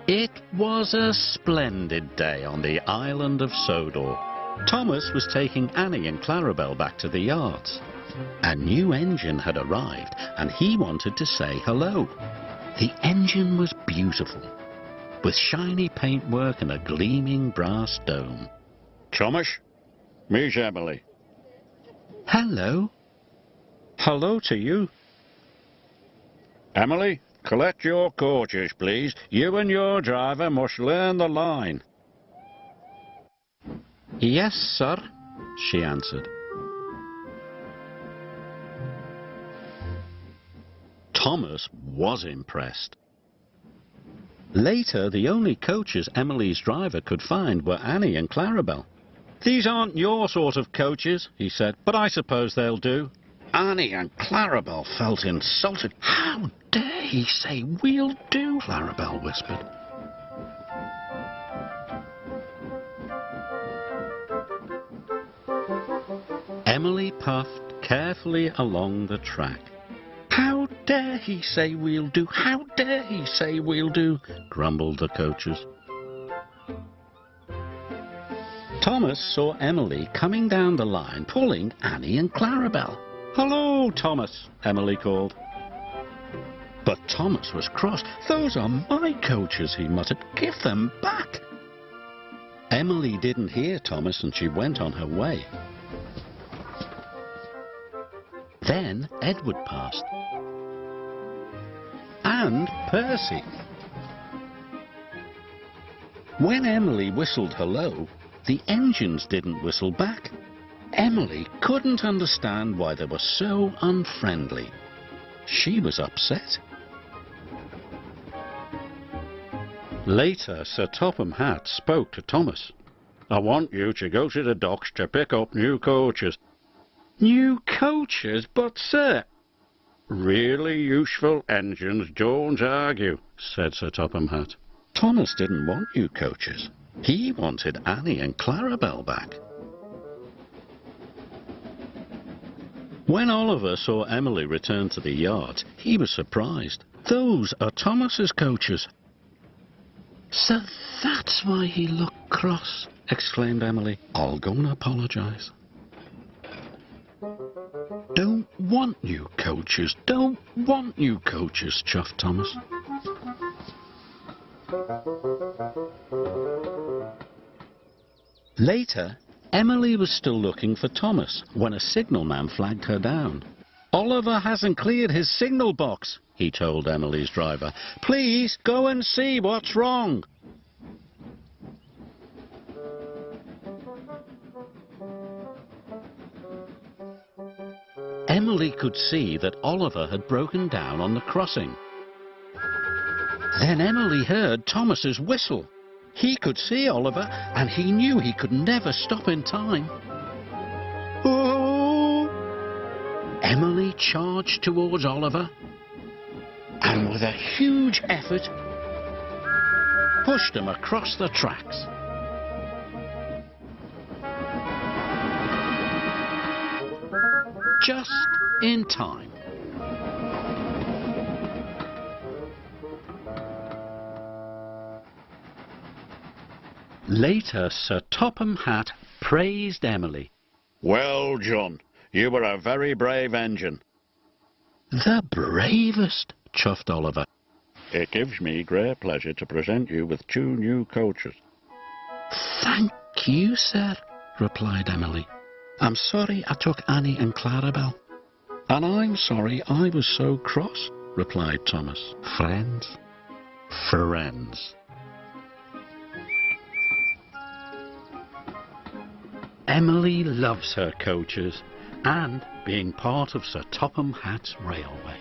It was a splendid day on the island of Sodor. Thomas was taking Annie and Clarabel back to the yards. A new engine had arrived and he wanted to say hello. The engine was beautiful, with shiny paintwork and a gleaming brass dome. Thomas, meet Emily. Hello. Hello to you. Emily, collect your coaches, please. You and your driver must learn the line. Yes, sir, she answered. Thomas was impressed. Later, the only coaches Emily's driver could find were Annie and Clarabel. "These aren't your sort of coaches," he said, "but I suppose they'll do." Annie and Clarabel felt insulted. "How dare he say we'll do?" Clarabel whispered. Emily puffed carefully along the track. "How dare he say we'll do? How dare he say we'll do?" grumbled the coaches. Thomas saw Emily coming down the line, pulling Annie and Clarabel. "Hello, Thomas," Emily called. But Thomas was cross. "Those are my coaches," he muttered. "Give them back." Emily didn't hear Thomas and she went on her way. Then Edward passed. And Percy. When Emily whistled hello, the engines didn't whistle back. Emily couldn't understand why they were so unfriendly. She was upset. Later, Sir Topham Hatt spoke to Thomas. "I want you to go to the docks to pick up new coaches." "New coaches? But, sir—" "Really useful engines don't argue," said Sir Topham Hatt. Thomas didn't want new coaches. He wanted Annie and Clarabel back. When Oliver saw Emily return to the yard, he was surprised. "Those are Thomas's coaches." "So that's why he looked cross," exclaimed Emily. "I'll go and apologise." "Don't want new coaches, don't want new coaches," chuffed Thomas. Later, Emily was still looking for Thomas when a signalman flagged her down. "Oliver hasn't cleared his signal box," he told Emily's driver. "Please go and see what's wrong." Emily could see that Oliver had broken down on the crossing. Then Emily heard Thomas's whistle. He could see Oliver, and he knew he could never stop in time. Oh! Emily charged towards Oliver, and with a huge effort, pushed him across the tracks. Just in time. Later, Sir Topham Hatt praised Emily. "Well, John, you were a very brave engine." "The bravest," chuffed Oliver. "It gives me great pleasure to present you with 2 new coaches." "Thank you, sir," replied Emily. "I'm sorry I took Annie and Clarabel." "And I'm sorry I was so cross," replied Thomas. Friends? Friends. Emily loves her coaches and being part of Sir Topham Hatt's railway.